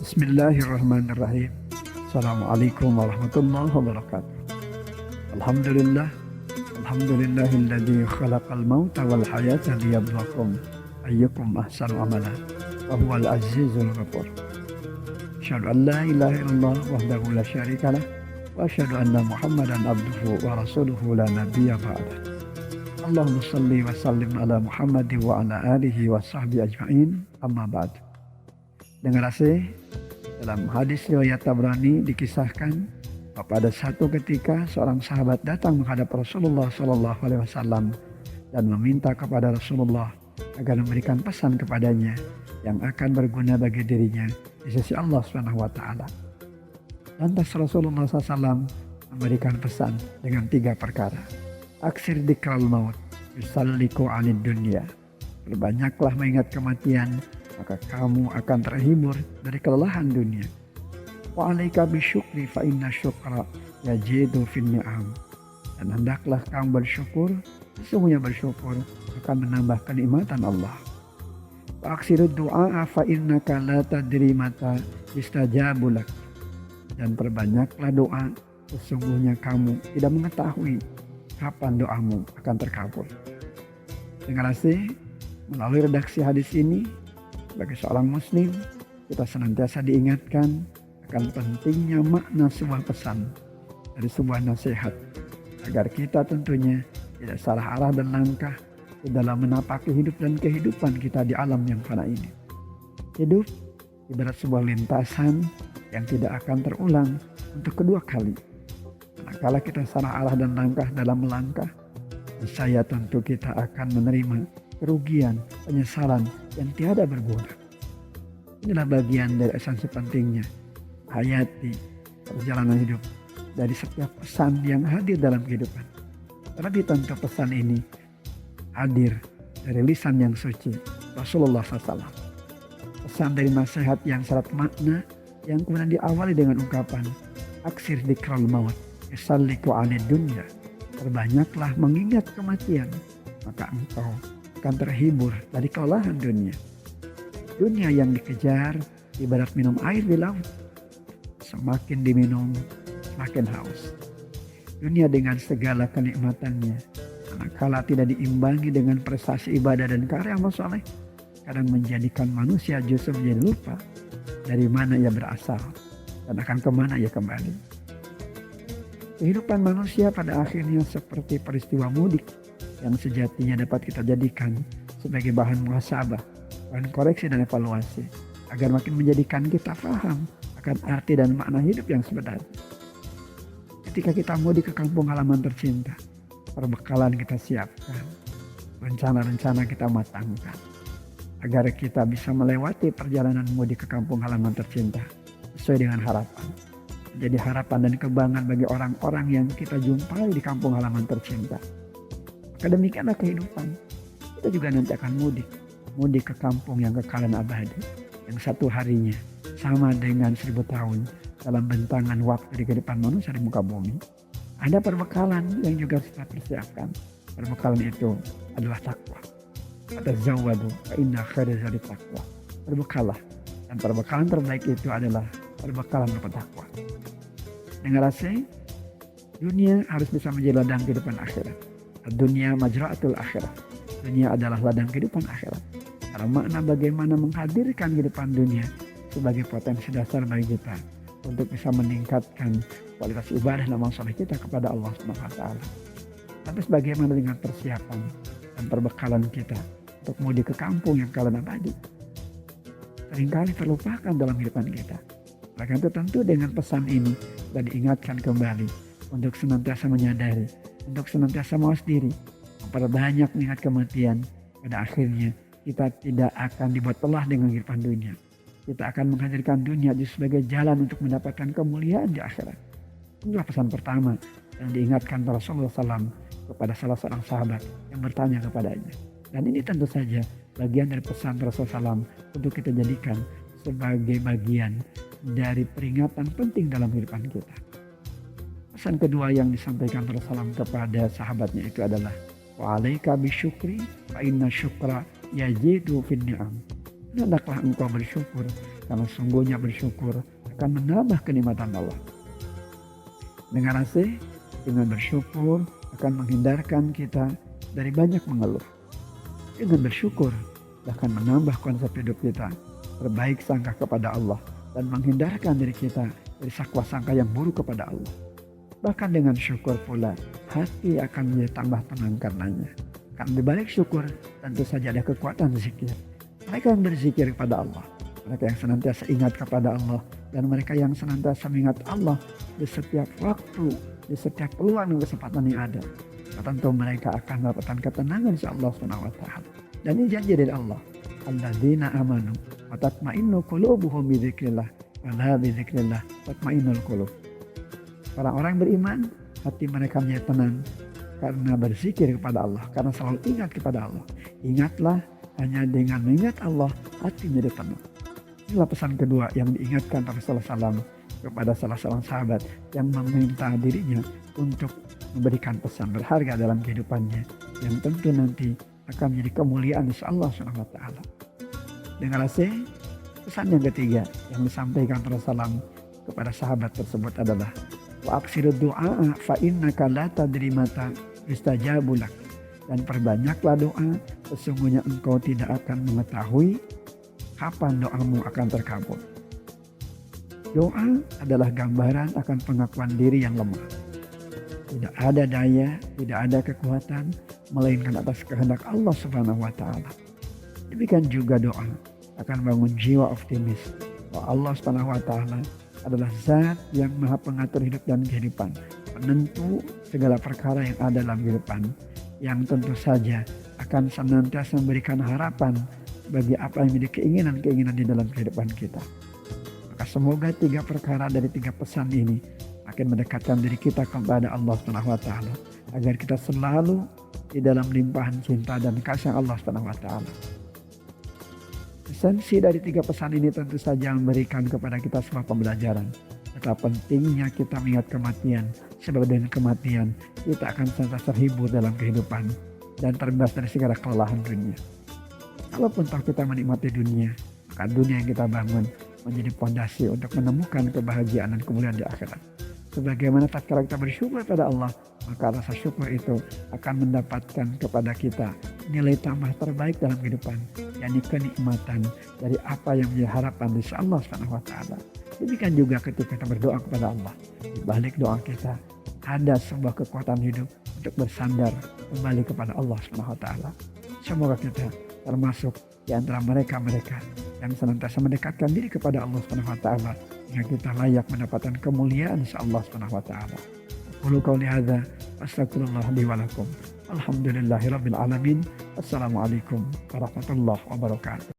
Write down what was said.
Bismillahirrahmanirrahim. Assalamualaikum warahmatullahi wabarakatuh. Alhamdulillah. Alhamdulillahilladzi khalaqal mauta wal hayata liyabluwakum ayyukum ahsanu amala wa huwal azizul ghafur. Asyhadu an la ilaha illallah wahdahu la syarikalah wa asyhadu anna Muhammadan abduhu wa rasuluhu la nabiyya ba'dah. Allahumma shalli wa sallim ala Muhammadin wa ala alihi wa sahbihi ajma'in. Amma ba'd. Dengar asih, dalam hadis riwayat Tabrani dikisahkan pada satu ketika seorang sahabat datang menghadap Rasulullah SAW dan meminta kepada Rasulullah agar memberikan pesan kepadanya yang akan berguna bagi dirinya di sisi Allah SWT. Lantas Rasulullah SAW memberikan pesan dengan 3 perkara. Aksir dikral maut, yusalliku anid dunya. Berbanyaklah mengingat kematian, maka kamu akan terhibur dari kelelahan dunia. Wa alaika bisyukri fa inna syukra yajidu fin ni'am. Dan hendaklah kamu bersyukur, sesungguhnya bersyukur akan menambah kenikmatan Allah. Wa aksiru du'a fa innaka la tadri mata yustajabu lak. Dan perbanyaklah doa, sesungguhnya kamu tidak mengetahui kapan doamu akan terkabul. Dengar asih, melalui redaksi hadis ini, sebagai seorang muslim, kita senantiasa diingatkan akan pentingnya makna sebuah pesan dari sebuah nasihat, agar kita tentunya tidak salah arah dan langkah di dalam menapaki hidup dan kehidupan kita di alam yang fana ini. Hidup ibarat sebuah lintasan yang tidak akan terulang untuk kedua kali. Manakala kita salah arah dan langkah dalam melangkah, saya tentu kita akan menerima kerugian, penyesalan yang tiada berguna. Inilah bagian dari esensi pentingnya hayati perjalanan hidup dari setiap pesan yang hadir dalam kehidupan. Terlebih tentu pesan ini hadir dari lisan yang suci Rasulullah SAW. Pesan dari nasihat yang syarat makna yang kemudian diawali dengan ungkapan aksir dikral maut yusalliku anid dunya. Perbanyaklah mengingat kematian, maka engkau akan terhibur dari kelelahan dunia. Dunia yang dikejar ibarat minum air di laut. Semakin diminum, semakin haus. Dunia dengan segala kenikmatannya, manakala tidak diimbangi dengan prestasi ibadah dan karya amal soleh, kadang menjadikan manusia justru menjadi lupa dari mana ia berasal dan akan kemana ia kembali. Kehidupan manusia pada akhirnya seperti peristiwa mudik yang sejatinya dapat kita jadikan sebagai bahan muhasabah, bahan koreksi dan evaluasi, agar makin menjadikan kita paham akan arti dan makna hidup yang sebenarnya. Ketika kita mudik ke kampung halaman tercinta, perbekalan kita siapkan, rencana-rencana kita matangkan, agar kita bisa melewati perjalanan mudik ke kampung halaman tercinta sesuai dengan harapan. Menjadi harapan dan kebanggaan bagi orang-orang yang kita jumpai di kampung halaman tercinta. Demikianlah kehidupan. Kita juga nanti akan mudik ke kampung yang kekal dan abadi, yang satu harinya sama dengan 1000 tahun dalam bentangan waktu di kehidupan manusia di muka bumi. Ada perbekalan yang juga harus kita persiapkan. Perbekalan itu adalah takwa. Tazawwadu fa inna khairaz zadi taqwa. Berbekalah, dan perbekalan terbaik itu adalah perbekalan bertakwa. Dengar asih, dunia harus bisa menjadi ladang kehidupan akhirat. Dunia majra'atul akhirat. Dunia adalah ladang kehidupan akhirat. Karena makna bagaimana menghadirkan kehidupan dunia sebagai potensi dasar bagi kita untuk bisa meningkatkan kualitas ibadah dan amal saleh kita kepada Allah SWT. Lantas bagaimana dengan persiapan dan perbekalan kita untuk mudik ke kampung yang kekal dan abadi? Seringkali terlupakan dalam kehidupan kita. Maka itu tentu dengan pesan ini dan diingatkan kembali untuk senantiasa menyadari, untuk senantiasa mawas diri, memperbanyak mengingat kematian. Pada akhirnya kita tidak akan dibuat lelah dengan kehidupan dunia. Kita akan menghadirkan dunia justru sebagai jalan untuk mendapatkan kemuliaan di akhirat. Inilah pesan pertama yang diingatkan Rasulullah SAW kepada salah seorang sahabat yang bertanya kepadanya. Dan ini tentu saja bagian dari pesan Rasulullah SAW untuk kita jadikan sebagai bagian dari peringatan penting dalam kehidupan kita. Pesan kedua yang disampaikan Rasulullah SAW kepada sahabatnya itu adalah wa alaika bisyukri fa inna syukra yajidu fin ni'am. Hendaklah engkau bersyukur, karena sungguhnya bersyukur akan menambah kenikmatan Allah. Dengan bersyukur akan menghindarkan kita dari banyak mengeluh. Dengan bersyukur bahkan menambah konsep hidup kita, berbaik sangka kepada Allah dan menghindarkan diri kita dari sangka yang buruk kepada Allah. Bahkan dengan syukur pula hati akan menjadi tambah tenang karenanya. Karena di balik syukur tentu saja ada kekuatan zikir. Mereka yang berzikir kepada Allah, mereka yang senantiasa ingat kepada Allah, dan mereka yang senantiasa mengingat Allah di setiap waktu, di setiap peluang dan kesempatan yang ada, tentu mereka akan mendapatkan ketenangan insya Allah SWT. Dan ini janji dari Allah, alladzina amanu wa tatma'innu qulubuhum bi dzikrillah wa la bi dzikrillah tatma'innul qulub. Orang-orang beriman, hati mereka menjadi tenang karena berzikir kepada Allah, karena selalu ingat kepada Allah. Ingatlah, hanya dengan mengingat Allah hati menjadi tenang. Inilah pesan kedua yang diingatkan Rasulullah SAW kepada salah seorang sahabat yang meminta dirinya untuk memberikan pesan berharga dalam kehidupannya yang tentu nanti akan menjadi kemuliaan insya Allah SWT. Dengarlah pesan yang ketiga yang disampaikan Rasulullah SAW kepada sahabat tersebut adalah wa aksiru du'a fa innaka la tadri mata yustajabu lak, dan perbanyaklah doa, sesungguhnya engkau tidak akan mengetahui kapan doamu akan terkabul. Doa adalah gambaran akan pengakuan diri yang lemah. Tidak ada daya, tidak ada kekuatan melainkan atas kehendak Allah Subhanahu wa taala. Demikian juga doa akan bangun jiwa optimis bahwa Allah Subhanahu wa taala adalah zat yang maha pengatur hidup dan kehidupan, penentu segala perkara yang ada dalam kehidupan, yang tentu saja akan senantiasa memberikan harapan bagi apa yang menjadi keinginan-keinginan di dalam kehidupan kita. Maka semoga 3 perkara dari 3 pesan ini akan mendekatkan diri kita kepada Allah Subhanahu wa taala, agar kita selalu di dalam limpahan cinta dan kasih Allah Subhanahu wa taala. Esensi dari 3 pesan ini tentu saja memberikan kepada kita semua pembelajaran betapa pentingnya kita mengingat kematian, sebab dengan kematian kita akan senantiasa terhibur dalam kehidupan dan terbebas dari segala kelelahan dunia. Kalaupun tak kita menikmati dunia, maka dunia yang kita bangun menjadi fondasi untuk menemukan kebahagiaan dan kemuliaan di akhirat. Sebagaimana tatkala kita bersyukur pada Allah, maka rasa syukur itu akan mendapatkan kepada kita nilai tambah terbaik dalam kehidupan, yakni kenikmatan dari apa yang menjadi harapan di Allah Subhanahu wa taala. Demikian juga ketika kita berdoa kepada Allah, di balik doa kita ada sebuah kekuatan hidup untuk bersandar kembali kepada Allah Subhanahu wa taala. Semoga kita termasuk di antara mereka-mereka yang senantiasa mendekatkan diri kepada Allah Subhanahu wa taala, hingga kita layak mendapatkan kemuliaan insya Allah Subhanahu wa taala. Qulu qouli hadza astaghfirullah li wa lakum. Alhamdulillahirabbil alamin. Assalamualaikum warahmatullahi wabarakatuh.